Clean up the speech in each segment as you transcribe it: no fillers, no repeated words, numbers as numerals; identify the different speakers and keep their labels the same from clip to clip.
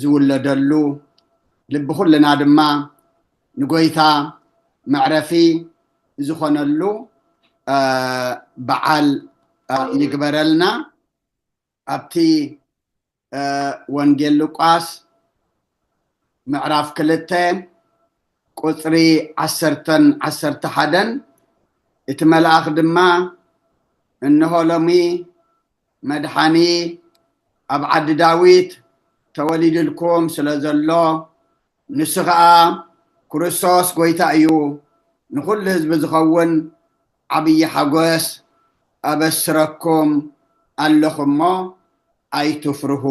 Speaker 1: ዝውለደሉ ልብ ኩልና ድማ ንጎይታ መዕረፊ ዝኾነሉ በዓል ይግበረልና ኣብቲ ወንጌል ሉቃስ ምዕራፍ 2 ቁጽሪ 11 እቲ መልአኽ ድማ እነሆ ሎሚ መድሓኒ ኣብ ዓዲ ዳዊት ተወሊድልኩም ስለዘሎ ንሱ ከዓ ክርስቶስ ጎይታ እዩ ንኩሉ ህዝቢ ዝኸውን ዓብይ ሓጎስ ኣበስረኩም ኣለኹ እሞ ኣይትፍርሁ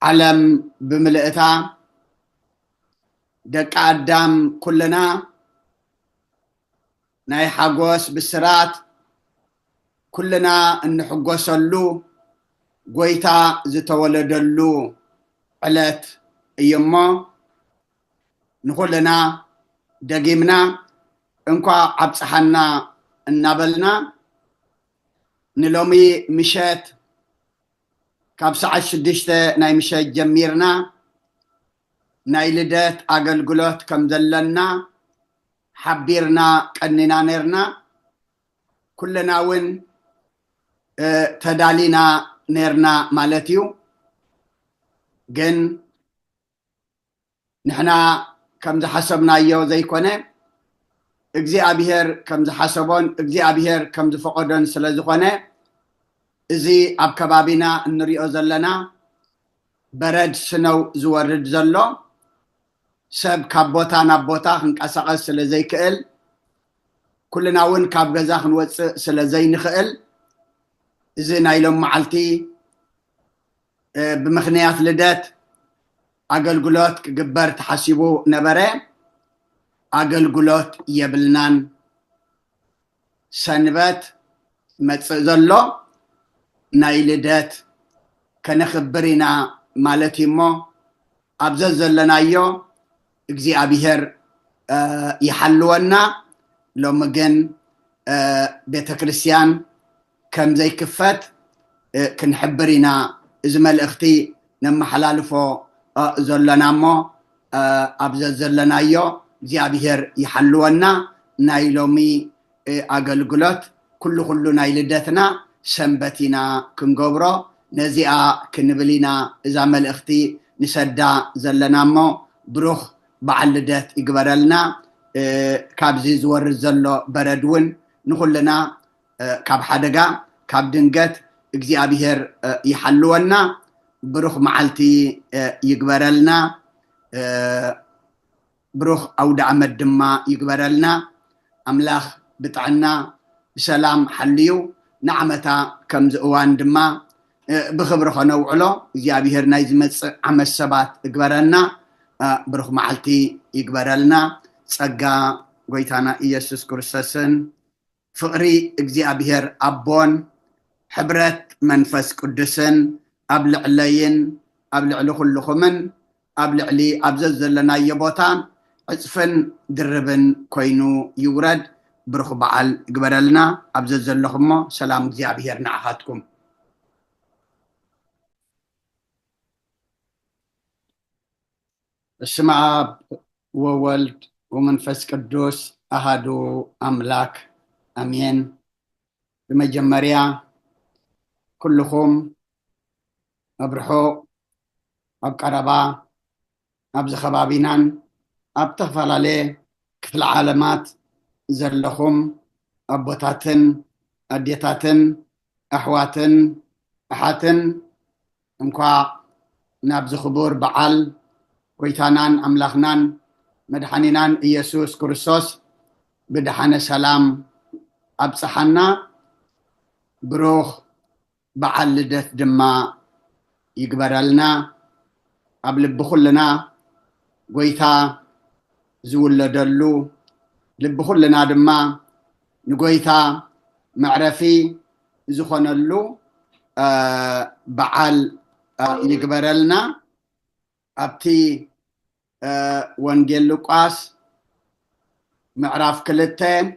Speaker 1: ዓለም ብምልእታ ደቂ ኣዳም ኩልና ናይ ሓጎስ ብስራት ኩልና እንሕጎሰሉ ጎይታ ዝተወለደሉ ዕለት እዩ እሞ ንኩልና ደጊምና እንኳ ዓብፅሓና እናበልና ንሎሚ ምሸት ካብ ሰዓት 6 ናይ ምሸት ጀሚርና ናይ ልደት ኣገልግሎት ከም ዘለና ሓቢርና ቀኒና ነርና ኩልና እውን ተዳሊና ነርና ማለት እዩ ግን ንሕና ከም ዝሓሰብናዮ ዘይኮነ እግዚአብሔር ከም ዝሓሰቦን እግዚአብሔር ከም ዝፈቀዶን ስለ ዝኾነ እዚ ኣብ ከባቢና እንሪኦ ዘለና በረድ ስነው ዝወርድ ዘሎ ሰብ ካብ ቦታ ናብ ቦታ ክንቀሳቀስ ስለ ዘይክእል ኩልና እውን ካብ ገዛ ክንወፅእ ስለ ዘይንክእል እዚ ናይ ሎም መዓልቲ ብምኽንያት ልደት ኣገልግሎት ክግበር ተሓሲቡ ነበረ ኣገልግሎት የብልናን ሰንበት መፅእ ዘሎ ናይ ልደት ከነኽብር ኢና ማለት እሞ ኣብዘ ዘለናዮ እግዚአብሔር ይሓልወና ሎሚ ግን ቤተክርስትያን ከም ዘይክፈት ክንሕብር ኢና እዚ መልእኽቲ ነመሓላልፎ ዘለና እሞ ኣብዘ ዘለናዮ እግዚአብሔር ይሓልወና ናይ ሎሚ ኣገልግሎት ኩሉ ናይ ልደትና ሰንበት ኢና ክንገብሮ ነዚኣ ክንብል ኢና እዛ መልእኽቲ ንሰዳ ዘለና እሞ ብሩኽ በዓል ልደት ይግበረልና ካብዚ ዝወርድ ዘሎ በረድ እውን ንኩልና ካብ ሓደጋ ካብ ድንገት እግዚአብሔር ይሓልወና ብሩኽ መዓልቲ ይግበረልና ብሩኽ ኣውደ ዓመት ድማ ይግበረልና ኣምላኽ ብጥዕና ብሰላም ሓልዩ ንዓመታ ከምዚ እዋን ድማ ብክብሪ ኸነውዕሎ እግዚአብሔር ናይ ዝመፅእ ዓመት ሰባት ይግበረልና ብሩኽ መዓልቲ ይግበረልና ጸጋ ጎይታና ኢየሱስ ክርስቶስን ፍቅሪ እግዚአብሔር ኣቦን ሕብረት መንፈስ ቅዱስን ኣብ ልዕለይን ኣብ ልዕሊ ኩልኹምን ኣብ ልዕሊ ኣብዘ ዘለናዮ ቦታ ዕፅፍን ድርብን ኮይኑ ይውረድ ብሩኽ በዓል ይግበረልና ኣብዘ ዘለኹሞ ሰላም እግዚአብሔር ንዓኻትኩም በስመ አብ ወወልድ ወመንፈስ ቅዱስ አሃዱ አምላክ አሜን በመጀመሪያ ኩልኩም ኣብ ርሑቕ ኣብ ቀረባ ኣብ ዝኸባቢናን ኣብ ተፈላለየ ክፍለ ዓለማት ዘለኹም ኣቦታትን ኣዴታትን ኣሕዋትን ኣሓትን እንኳዕ ናብ ዝኽቡር በዓል ጎይታናን ኣምላኽናን መድሓኒናን ኢየሱስ ክርስቶስ ብድሓነ ሰላም ኣብፅሓና ብሩኽ በዓል ልደት ድማ ይግበረልና ኣብ ልቢ ኩልና ጎይታ ዝውለደሉ ልቢ ኩልና ድማ ንጎይታ መዕረፊ ዝኾነሉ በዓል ይግበረልና ኣብቲ ወንጌል ሉቃስ ምዕራፍ 2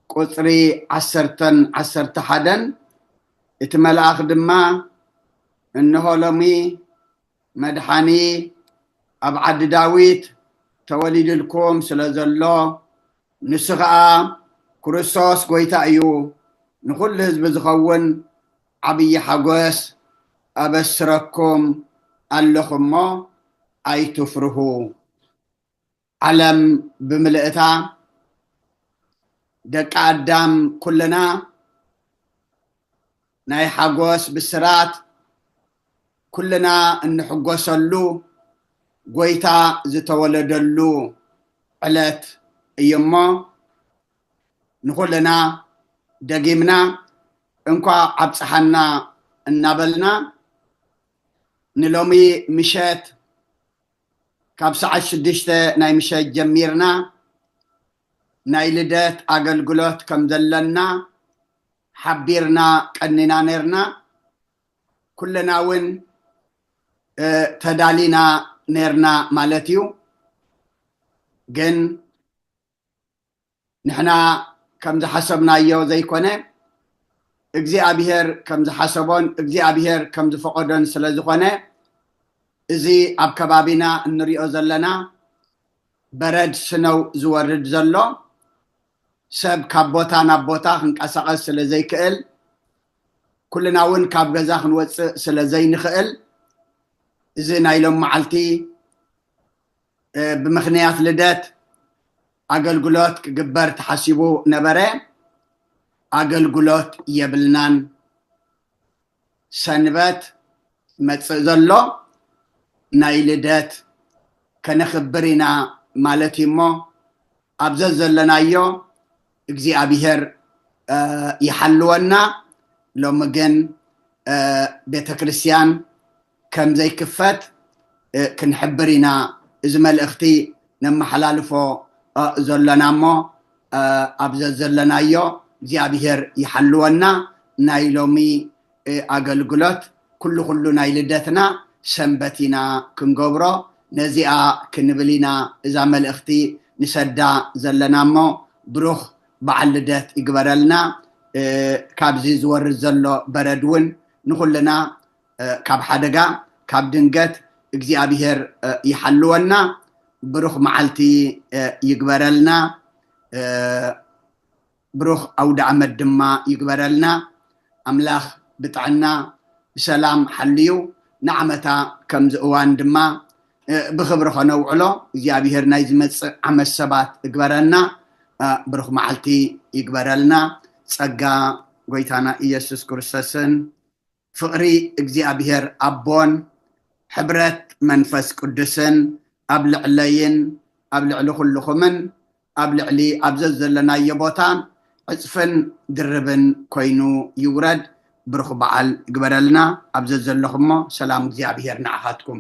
Speaker 1: ቁጽሪ 11 እቲ መልአኽ ድማ إنه لمي مدحاني أبعد داويت توليد لكم سلازلو نسخة كريستوس قويتا أيو نقول لهزب زخون عبي حقوس أبسركم اللخم ما أي تفرهو علم بملئتا دك عدام كلنا ناي حقوس بالسرات كلنا نحقوس اللو قويتا زتولد اللو علات أيما نقول لنا دقيمنا انكو عبصحنا النابلنا نلومي مشات كاب ساعة شدشتة ناي مشات جميرنا ناي لدات أقل قلوت كم دلنا حبيرنا كأننا نيرنا كلنا وين تدالينا نيرنا مالتيو جن نحنا كم حسبنا يو زي كونه እግዚአብሔር ከም ዝሓሰቦን እግዚአብሔር ከም ዝፈቀዶን ስለ ዝኾነ እዚ ኣብ ከባቢና እንሪኦ ዘለና በረድ ስነው ዝወርድ ዘሎ ሰብ ካብ ቦታ ናብ ቦታ ክንቀሳቀስ ስለ ዘይክእል ኩልና እውን ካብ ገዛ ክንወፅእ ስለ ዘይንክእል እዚ ናይ ሎም መዓልቲ ብምክንያት ልደት ኣገልግሎት ክግበር ተሓሲቡ ነበረ أقلقلوت يبلنان سنبات متزلو نايلدات كنخبرنا مالتي مو أبززلنا يو اجزي أبيهر يحلونا لو مجن بيت كريستيان كم زي كفات كنحبرنا إزمال اختي نما حلالفو زلنا مو أبززلنا يو እግዚአብሔር ይሐልወና ናይ ሎሚ ኣገልግሎት ኩሉ ናይ ልደትና ሰንበቲና ክንገብሮ ነዚኣ ክንብሊና እዛ መልእኽቲ ንሰዳ ዘለናሞ ብሩኽ በዓል ልደት ይግበረልና ካብዚ ዝወርድ ዘሎ በረድ እውን ንኩልና ካብ ሓደጋ ካብ ድንገት እግዚአብሔር ይሐልወና ብሩኽ መዓልቲ ይግበረልና بروخ أود عمد دما يقبرلنا أملاخ بتاعنا بسلام حليو نعمتا كم زوان دما بخبر خنو علو زيابيهر نايز مص عم السبات يقبرلنا بروخ معلتي يقبرلنا صقا قويتانا إيسوس كريستوسن فقري زيابيهر أبون حبرت منفس قدسن أبلع لين أبلع لخلخمن أبلع لي أبزز لنا يبوتان عصفن دربن كوينو يورد برخ بعل قبرلنا أبزز لهم سلام زيابير نعهاتكم